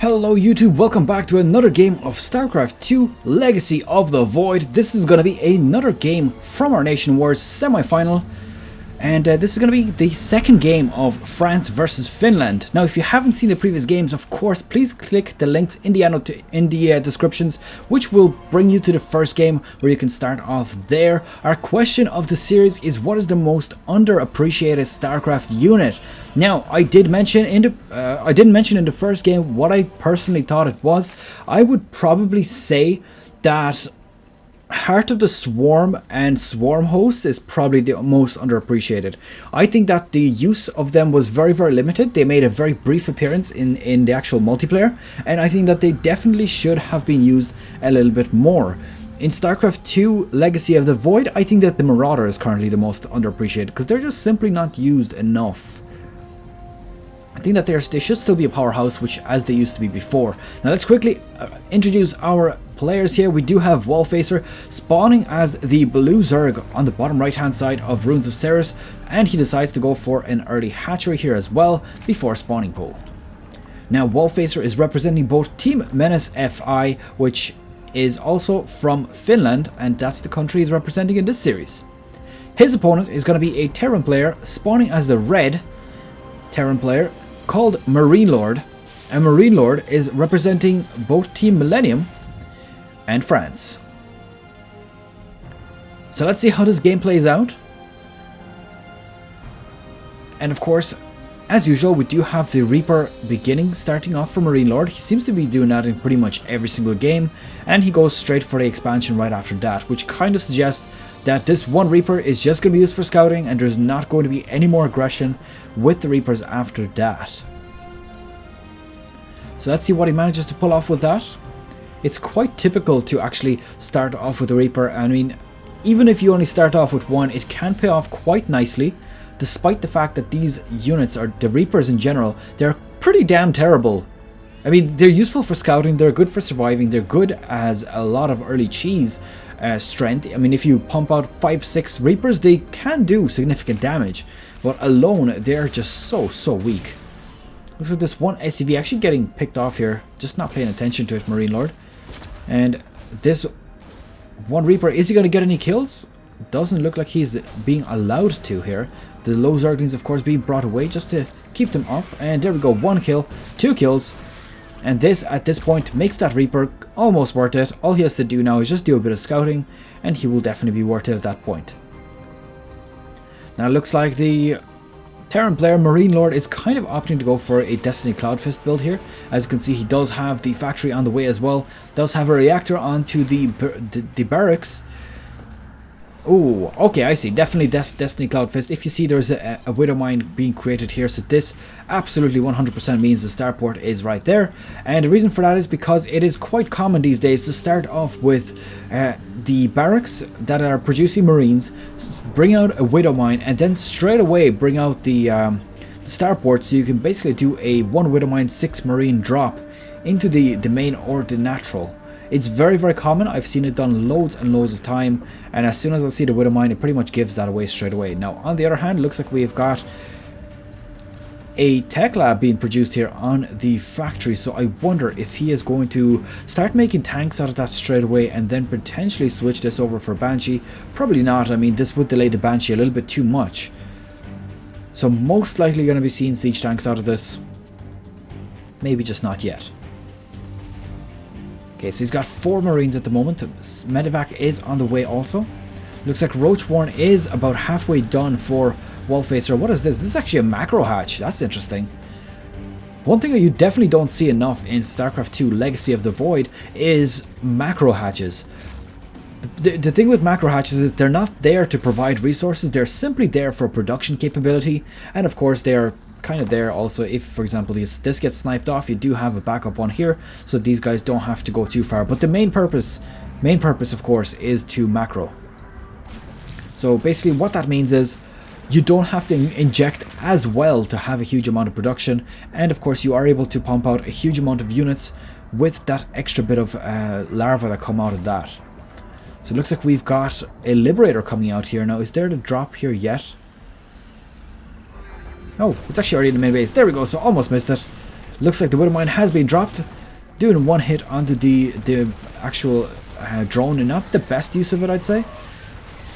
Hello YouTube, welcome back to another game of Starcraft 2 Legacy of the Void. This is going to be another game from our Nation Wars semi-final. And this is going to be the second game of France versus Finland. Now, if you haven't seen the previous games, of course, please click the links in the descriptions, which will bring you to the first game where you can start off there. Our question of the series is, what is the most underappreciated Starcraft unit? Now, I didn't mention in the first game what I personally thought it was. I would probably say that Heart of the Swarm and Swarm Host is probably the most underappreciated. I think that the use of them was very limited. They made a very brief appearance in the actual multiplayer, and I think that they definitely should have been used a little bit more. In StarCraft 2 Legacy of the Void, I think that the Marauder is currently the most underappreciated because they're just simply not used enough. I think that they should still be a powerhouse, which as they used to be before. Now let's quickly introduce our players here. We do have Wallfacer spawning as the blue Zerg on the bottom right hand side of Ruins of Seras, and he decides to go for an early hatchery here as well before spawning pool. Now Wallfacer is representing both Team Menace.Fi, which is also from Finland, and that's the country he's representing in this series. His opponent is going to be a Terran player spawning as the red Terran player called MarineLord, and MarineLord is representing both Team Millennium and France. So let's see how this game plays out. And of course, as usual, we do have the Reaper starting off for MarineLord. He seems to be doing that in pretty much every single game, and he goes straight for the expansion right after that, which kind of suggests that this one Reaper is just going to be used for scouting, and there's not going to be any more aggression with the Reapers after that. So let's see what he manages to pull off with that. It's quite typical to actually start off with the Reaper. I mean, even if you only start off with one, it can pay off quite nicely, despite the fact that these units, or the Reapers in general, they're pretty damn terrible. I mean, they're useful for scouting, they're good for surviving, they're good as a lot of early cheese strength. I mean, if you pump out 5-6 Reapers, they can do significant damage, but alone they're just so weak. Looks like this one SCV actually getting picked off here, just not paying attention to it, MarineLord. And this one Reaper, is he going to get any kills? Doesn't look like he's being allowed to here. The low Zerglings, of course, being brought away just to keep them off. And there we go, 1 kill, 2 kills. And this, at this point, makes that Reaper almost worth it. All he has to do now is just do a bit of scouting, and he will definitely be worth it at that point. Now it looks like the Terran player MarineLord is kind of opting to go for a Destiny Cloudfist build here. As you can see, he does have the factory on the way as well. Does have a reactor onto the barracks. Oh, okay, I see. Definitely Destiny Cloudfist. If you see, there's a Widow Mine being created here, so this absolutely 100% means the starport is right there. And the reason for that is because it is quite common these days to start off with the barracks that are producing Marines, bring out a Widow Mine, and then straight away bring out the starport, so you can basically do a 1 Widow Mine 6 Marine drop into the main or the natural. It's very common. I've seen it done loads and loads of time, and as soon as I see the Widow Mine, it pretty much gives that away straight away. Now, on the other hand, it looks like we've got a tech lab being produced here on the factory, so I wonder if he is going to start making tanks out of that straight away and then potentially switch this over for Banshee. Probably not. I mean, this would delay the Banshee a little bit too much. So most likely going to be seeing siege tanks out of this. Maybe just not yet. Okay, so he's got 4 Marines at the moment. Medevac is on the way also. Looks like Roachborn is about halfway done for Wallfacer. What is this? This is actually a macro hatch. That's interesting. One thing that you definitely don't see enough in StarCraft 2 Legacy of the Void is macro hatches. The thing with macro hatches is they're not there to provide resources. They're simply there for production capability. And of course, they are kind of there also if, for example, this gets sniped off, you do have a backup one here, so these guys don't have to go too far. But the main purpose of course is to macro. So basically what that means is you don't have to inject as well to have a huge amount of production, and of course you are able to pump out a huge amount of units with that extra bit of larvae that come out of that. So it looks like we've got a Liberator coming out here. Now, is there the drop here yet? Oh, it's actually already in the main base. There we go, so almost missed it. Looks like the Widow Mine has been dropped, doing one hit onto the actual drone, and not the best use of it, I'd say.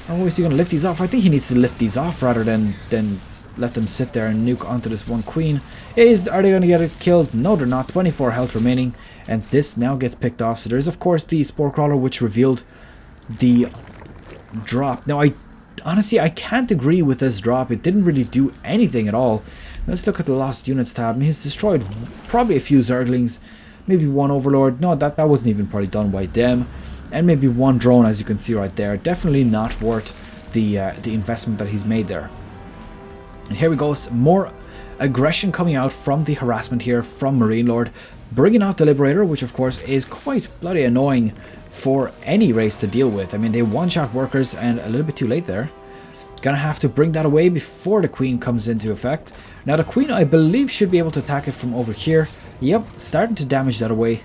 Oh, is he going to lift these off? I think he needs to lift these off rather than let them sit there and nuke onto this one queen. Are they going to get it killed? No, they're not. 24 health remaining, and this now gets picked off. So there's of course the Spore Crawler, which revealed the drop. Now honestly I can't agree with this drop. It didn't really do anything at all. Let's look at the lost units tab, and he's destroyed probably a few Zerglings, maybe one Overlord. No, that wasn't even probably done by them, and maybe one drone, as you can see right there. Definitely not worth the investment that he's made there. And here we go, more aggression coming out from the harassment here from MarineLord, bringing out the Liberator, which of course is quite bloody annoying for any race to deal with. I mean, they one-shot workers, and a little bit too late there. Gonna have to bring that away before the Queen comes into effect. Now the Queen, I believe, should be able to attack it from over here. Yep, starting to damage that away.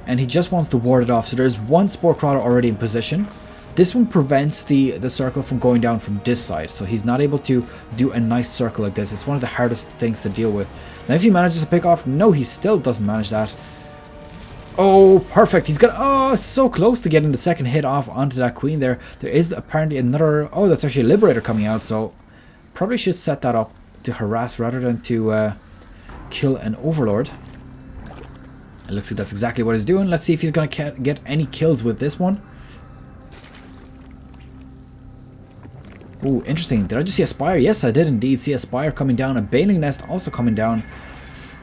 And he just wants to ward it off. So there's one Spore Crawler already in position. This one prevents the circle from going down from this side. So he's not able to do a nice circle like this. It's one of the hardest things to deal with. Now if he manages to pick off, no, he still doesn't manage that. Oh, perfect. He's got, oh, so close to getting the second hit off onto that Queen there. There is apparently another, oh, that's actually a Liberator coming out. So probably should set that up to harass rather than to kill an Overlord. It looks like that's exactly what he's doing. Let's see if he's going to get any kills with this one. Oh, interesting. Did I just see a Spire? Yes, I did indeed see a Spire coming down. A Baneling Nest also coming down.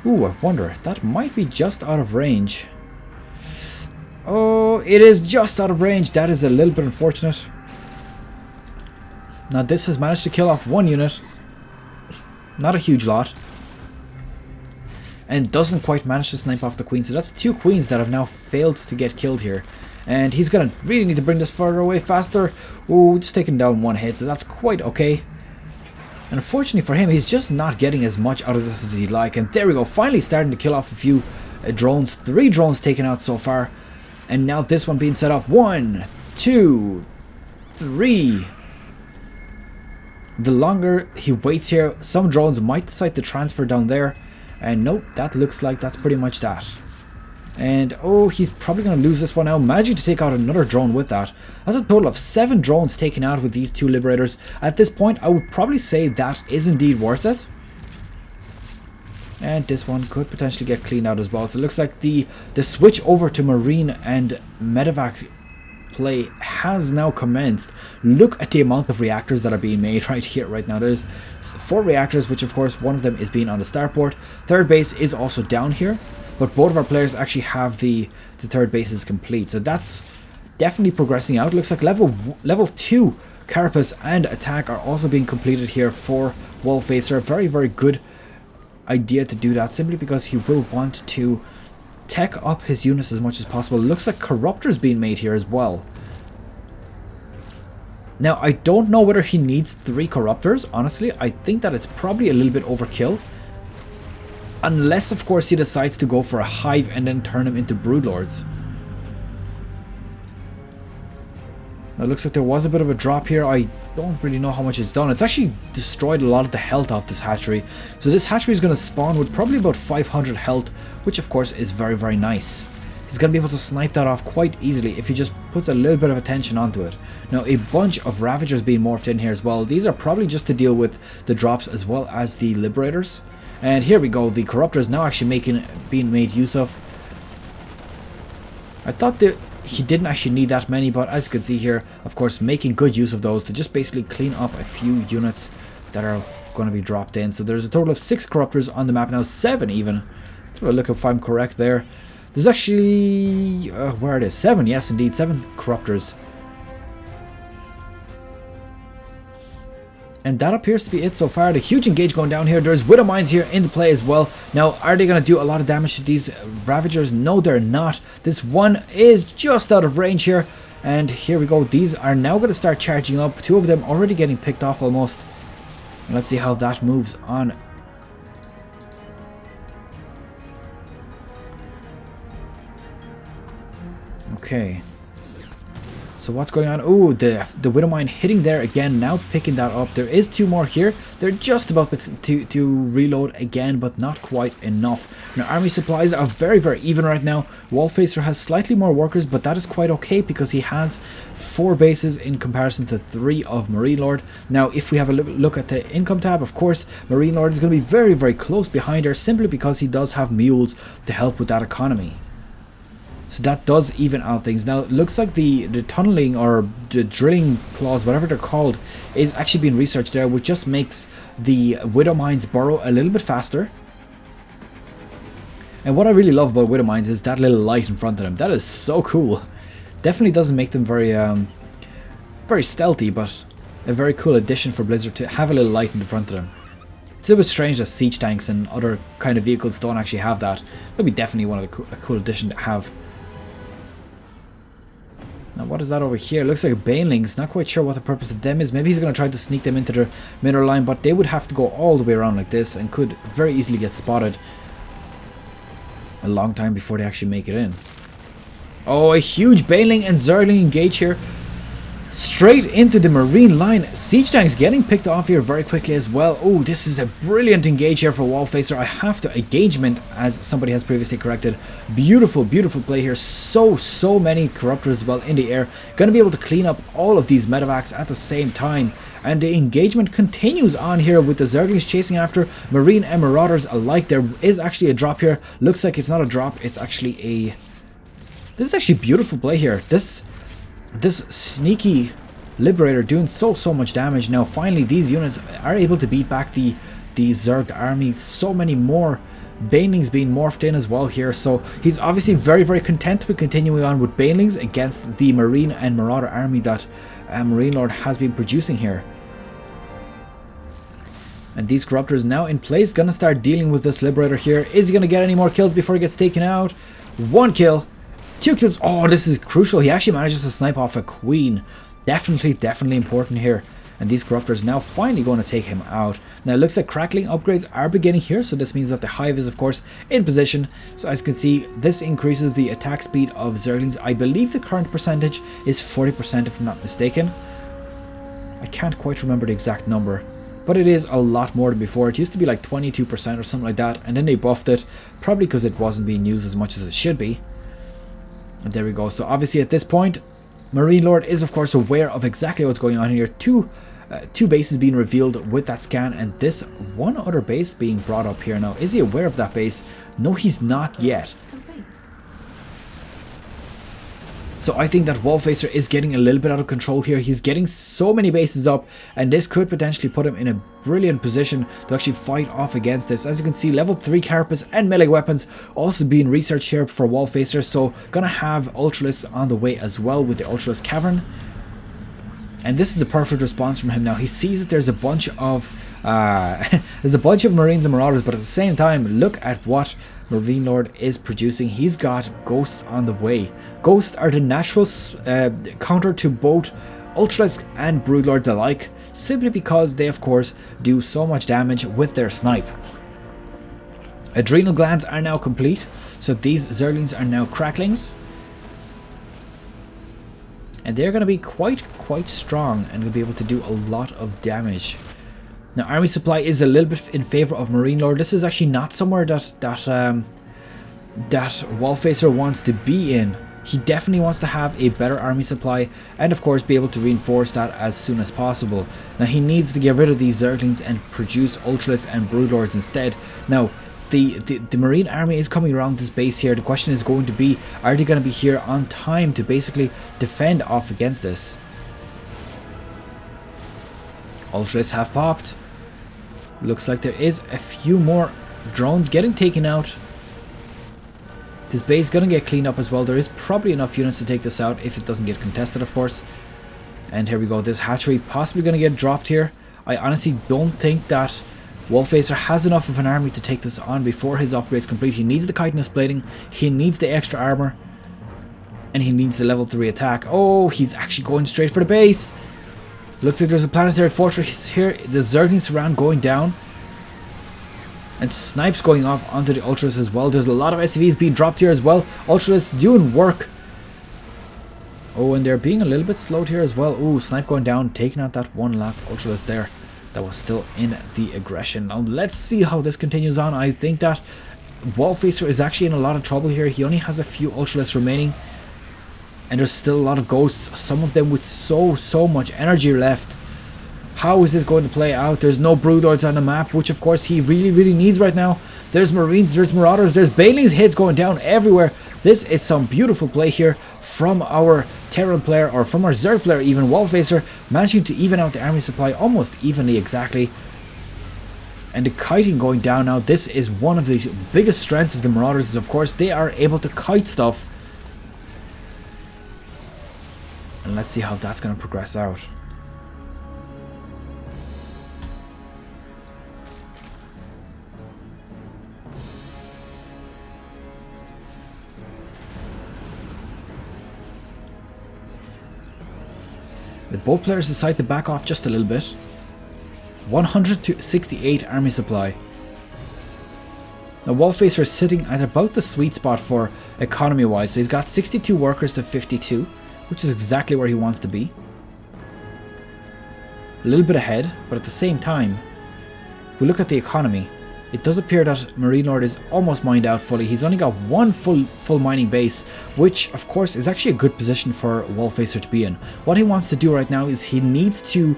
Ooh, I wonder. That might be just out of range. Oh, it is just out of range. That is a little bit unfortunate. Now this has managed to kill off one unit. Not a huge lot. And doesn't quite manage to snipe off the Queen. So that's two Queens that have now failed to get killed here. And he's going to really need to bring this further away faster. Ooh, just taking down one hit. So that's quite okay. And unfortunately for him, he's just not getting as much out of this as he'd like. And there we go. Finally starting to kill off a few drones. 3 drones taken out so far. And now this one being set up. 1, 2, 3. The longer he waits here, some drones might decide to transfer down there. And nope, that looks like that's pretty much that. And oh, he's probably going to lose this one now, managing to take out another drone with that. That's a total of 7 drones taken out with these 2 Liberators. At this point, I would probably say that is indeed worth it. And this one could potentially get cleaned out as well. So it looks like the switch over to Marine and Medevac play has now commenced. Look at the amount of reactors that are being made right here, right now. There's 4 reactors, which of course one of them is being on the starport. Third base is also down here, but both of our players actually have the third bases complete. So that's definitely progressing out. Looks like level 2 Carapace and Attack are also being completed here for Wallfacer. Very, very good idea to do that, simply because he will want to tech up his units as much as possible. Looks like Corruptors being made here as well. Now I don't know whether he needs 3 Corruptors. Honestly, I think that it's probably a little bit overkill, unless of course he decides to go for a hive and then turn them into Broodlords. Now it looks like there was a bit of a drop here. I don't really know how much it's done. It's actually destroyed a lot of the health off this hatchery. So this hatchery is going to spawn with probably about 500 health, which of course is very, very nice. He's going to be able to snipe that off quite easily if he just puts a little bit of attention onto it. Now a bunch of Ravagers being morphed in here as well. These are probably just to deal with the drops as well as the Liberators. And here we go. The Corruptors now actually being made use of. I thought that he didn't actually need that many, but as you can see here, of course, making good use of those to just basically clean up a few units that are going to be dropped in. So there's a total of 6 Corruptors on the map now, 7 even. Let's have a look if I'm correct there. There's actually, where it is, 7, yes indeed, 7 Corruptors. And that appears to be it so far. The huge engage going down here. There's Widow Mines here in the play as well. Now, are they going to do a lot of damage to these Ravagers? No, they're not. This one is just out of range here. And here we go. These are now going to start charging up. 2 of them already getting picked off almost. And let's see how that moves on. Okay. So what's going on? Oh, the Widow Mine hitting there again, now picking that up. There is 2 more here. They're just about to reload again, but not quite enough. Now, army supplies are very, very even right now. Wallfacer has slightly more workers, but that is quite okay because he has 4 bases in comparison to 3 of MarineLord. Now, if we have a look at the income tab, of course, MarineLord is going to be very, very close behind her simply because he does have mules to help with that economy. So that does even out things. Now it looks like the tunneling or the drilling claws, whatever they're called, is actually being researched there, which just makes the Widow Mines burrow a little bit faster. And what I really love about Widow Mines is that little light in front of them. That is so cool. Definitely doesn't make them very very stealthy, but a very cool addition for Blizzard to have a little light in the front of them. It's a bit strange that siege tanks and other kind of vehicles don't actually have that. That'd be definitely one of a cool addition to have. Now what is that over here? It looks like banelings. Not quite sure what the purpose of them is. Maybe he's going to try to sneak them into the middle line, but they would have to go all the way around like this and could very easily get spotted a long time before they actually make it in. Oh, a huge baneling and ZhuGeLiang engage here. Straight into the marine line. Siege tanks getting picked off here very quickly as well. Oh, this is a brilliant engage here for Wallfacer. I have to engagement, as somebody has previously corrected. Beautiful, beautiful play here. So many corruptors as well in the air. Going to be able to clean up all of these medevacs at the same time. And the engagement continues on here with the ZhuGeLiangs chasing after Marine and Marauders alike. There is actually a drop here. Looks like it's not a drop. It's actually a... This is actually beautiful play here. This sneaky Liberator doing so much damage. Now finally these units are able to beat back the Zerg army. So many more banelings being morphed in as well here. So he's obviously very content with continuing on with banelings against the Marine and Marauder army that MarineLord has been producing here. And these corruptors now in place, gonna start dealing with this Liberator here. Is he gonna get any more kills before he gets taken out? 1 kill. 2 kills. Oh, this is crucial. He actually manages to snipe off a queen. Definitely important here. And these corruptors now finally going to take him out. Now it looks like crackling upgrades are beginning here. So this means that the hive is of course in position. So as you can see, this increases the attack speed of ZhuGeLiang's. I believe the current percentage is 40% if I'm not mistaken. I can't quite remember the exact number, but it is a lot more than before. It used to be like 22% or something like that. And then they buffed it, probably because it wasn't being used as much as it should be. And there we go. So obviously at this point, MarineLord is of course aware of exactly what's going on here. Two bases being revealed with that scan, and this one other base being brought up here. Now, is he aware of that base? No, he's not yet. So I think that Wallfacer is getting a little bit out of control here. He's getting so many bases up, and this could potentially put him in a brilliant position to actually fight off against this. As you can see, level 3 carapace and melee weapons also being researched here for Wallfacer. So gonna have Ultralisk on the way as well with the Ultralisk Cavern. And this is a perfect response from him now. He sees that there's a bunch of Marines and Marauders, but at the same time, look at what MarineLord is producing. He's got Ghosts on the way. Ghosts are the natural counter to both Ultralisk and Broodlords alike, simply because they of course do so much damage with their snipe. Adrenal glands are now complete, so these ZhuGeLiangs are now cracklings. And they're going to be quite strong and will be able to do a lot of damage. Now, army supply is a little bit in favor of MarineLord. This is actually not somewhere that Wallfacer wants to be in. He definitely wants to have a better army supply and of course be able to reinforce that as soon as possible. Now he needs to get rid of these ZhuGeLiangs and produce Ultralisk and Broodlords instead. Now the Marine army is coming around this base here. The question is going to be, are they going to be here on time to basically defend off against this? Ultralisk have popped. Looks like there is a few more drones getting taken out. This base is going to get cleaned up as well. There is probably enough units to take this out if it doesn't get contested, of course. And here we go. This hatchery possibly going to get dropped here. I honestly don't think that Wallfacer has enough of an army to take this on before his upgrade's complete. He needs the chitinous plating, he needs the extra armor, and he needs the level 3 attack. Oh, he's actually going straight for the base. Looks like there's a planetary fortress here. The ZhuGeLiang surround going down. And snipes going off onto the Ultras as well. There's a lot of SCVs being dropped here as well. Ultras doing work. Oh, and they're being a little bit slowed here as well. Ooh, snipe going down, taking out that one last Ultralisk there that was still in the aggression. Now let's see how this continues on. I think that Wallfacer is actually in a lot of trouble here. He only has a few Ultralisks remaining, and there's still a lot of ghosts, some of them with so much energy left. How is this going to play out? There's no Broodlords on the map, which of course he really needs right now. There's Marines, there's Marauders, there's Banelings hits going down everywhere. This is some beautiful play here from our Terran player, or from our Zerg player even, Wallfacer, managing to even out the army supply almost evenly exactly. And the kiting going down now. This is one of the biggest strengths of the Marauders, is of course they are able to kite stuff. And let's see how that's going to progress out. But both players decide to back off just a little bit. 168 army supply. Now Wallfacer is sitting at about the sweet spot for economy wise. So he's got 62 workers to 52, which is exactly where he wants to be. A little bit ahead, but at the same time, if we look at the economy, it does appear that MarineLord is almost mined out fully. He's only got one full mining base, which of course is actually a good position for Wallfacer to be in. What he wants to do right now is he needs to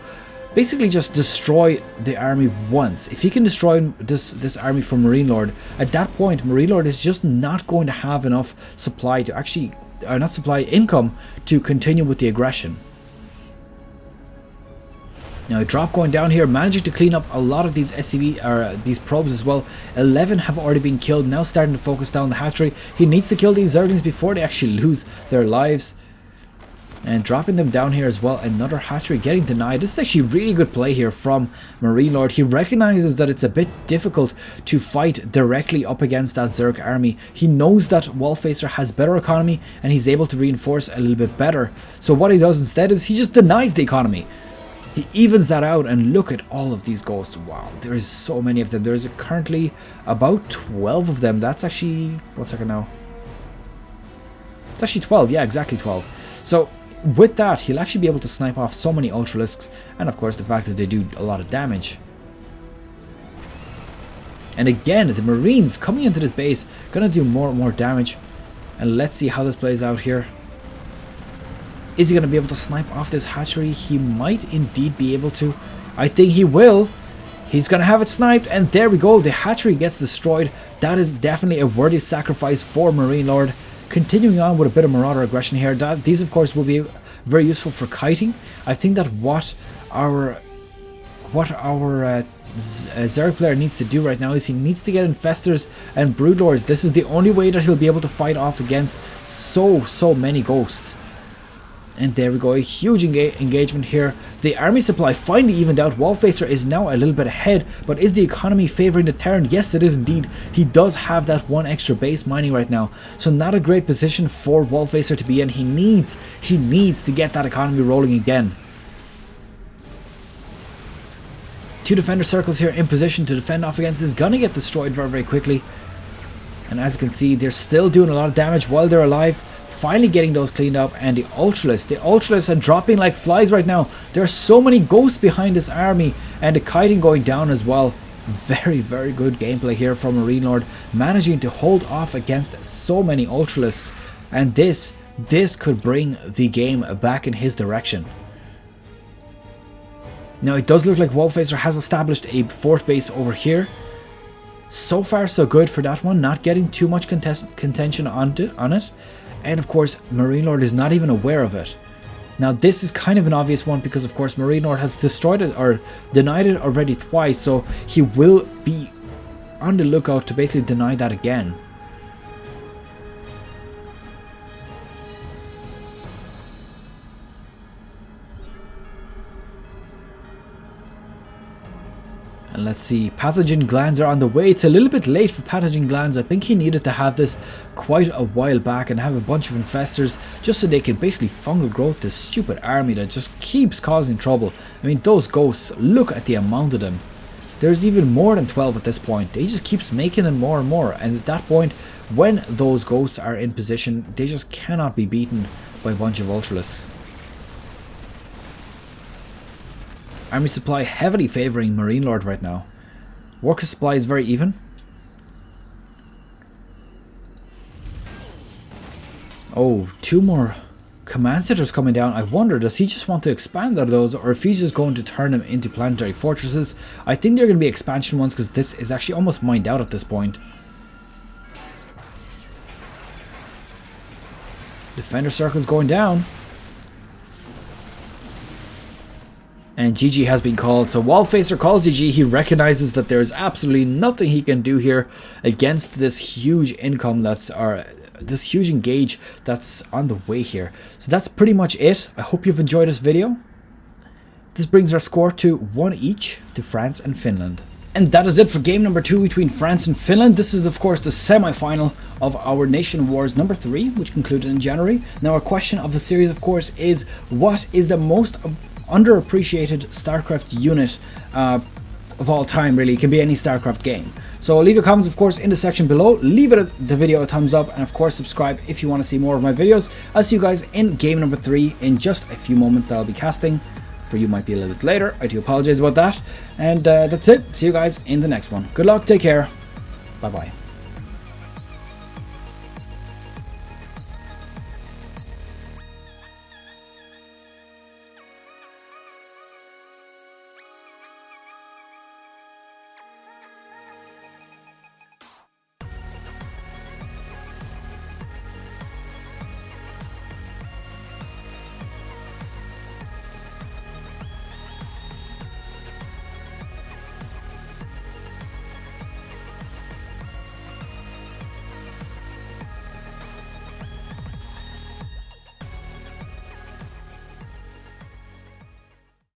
basically just destroy the army once. If he can destroy this army from MarineLord, at that point MarineLord is just not going to have enough supply to actually, not supply, income to continue with the aggression. Now a drop going down here, managing to clean up a lot of these SCV, or these probes as well. 11 have already been killed, now starting to focus down the hatchery. He needs to kill these Zerglings before they actually lose their lives. And dropping them down here as well. Another hatchery getting denied. This is actually really good play here from MarineLord. He recognizes that it's a bit difficult to fight directly up against that Zerg army. He knows that Wallfacer has better economy and he's able to reinforce a little bit better. So what he does instead is he just denies the economy. He evens that out, and look at all of these ghosts. Wow, there is so many of them. There's currently about 12 of them. That's actually, 1 second now. It's actually 12, yeah, exactly 12. So with that, he'll actually be able to snipe off so many Ultralisks, and of course the fact that they do a lot of damage. And again, the Marines coming into this base, gonna do more and more damage. And let's see how this plays out here. Is he going to be able to snipe off this hatchery? He might indeed be able to. I think he will. He's going to have it sniped, and there we go. The hatchery gets destroyed. That is definitely a worthy sacrifice for MarineLord. Continuing on with a bit of Marauder aggression here. These of course will be very useful for kiting. I think that what our Zerg player needs to do right now is he needs to get Infestors and Broodlords. This is the only way that he'll be able to fight off against so many ghosts. And there we go, a huge engagement here. The army supply finally evened out. Wallfacer is now a little bit ahead, but is the economy favoring the Terran? Yes, it is indeed. He does have that one extra base mining right now, so not a great position for Wallfacer to be in. He needs to get that economy rolling again. 2 defender circles here in position to defend off against this. Gonna get destroyed very quickly. And as you can see, they're still doing a lot of damage while they're alive. Finally getting those cleaned up, and the Ultralisks are dropping like flies right now. There are so many ghosts behind this army, and the kiting going down as well. Very good gameplay here from MarineLord, managing to hold off against so many Ultralisks, and this could bring the game back in his direction. Now it does look like Wallfacer has established a 4th base over here. So far so good for that one, not getting too much contention on it. And of course, MarineLord is not even aware of it. Now this is kind of an obvious one because of course MarineLord has destroyed it or denied it already twice, so he will be on the lookout to basically deny that again. And let's see, pathogen glands are on the way. It's a little bit late for pathogen glands. I think he needed to have this quite a while back and have a bunch of infestors just so they can basically fungal growth this stupid army that just keeps causing trouble. I mean, those ghosts, look at the amount of them. There's even more than 12 at this point. They just keeps making them more and more, and at that point, when those ghosts are in position, they just cannot be beaten by a bunch of Ultralisks. Army supply heavily favouring MarineLord right now. Worker supply is very even. Oh, 2 more Commentators coming down. I wonder, does he just want to expand out of those, or if he's just going to turn them into planetary fortresses? I think they're going to be expansion ones, because this is actually almost mined out at this point. Defender circle's going down. And GG has been called. So Wallfacer calls GG. He recognizes that there is absolutely nothing he can do here against this huge income that's this huge engage that's on the way here. So that's pretty much it. I hope you've enjoyed this video. This brings our score to 1 each to France and Finland. And that is it for game number 2 between France and Finland. This is of course the semi-final of our Nation Wars number 3, which concluded in January. Now our question of the series of course is, what is the most underappreciated StarCraft unit of all time? Really, it can be any StarCraft game. So leave your comments of course in the section below, leave the video a thumbs up, and of course subscribe if you want to see more of my videos. I'll see you guys in game number 3 in just a few moments that I'll be casting. For you might be a little bit later, I do apologize about that. And that's it, see you guys in the next one. Good luck, take care, bye bye.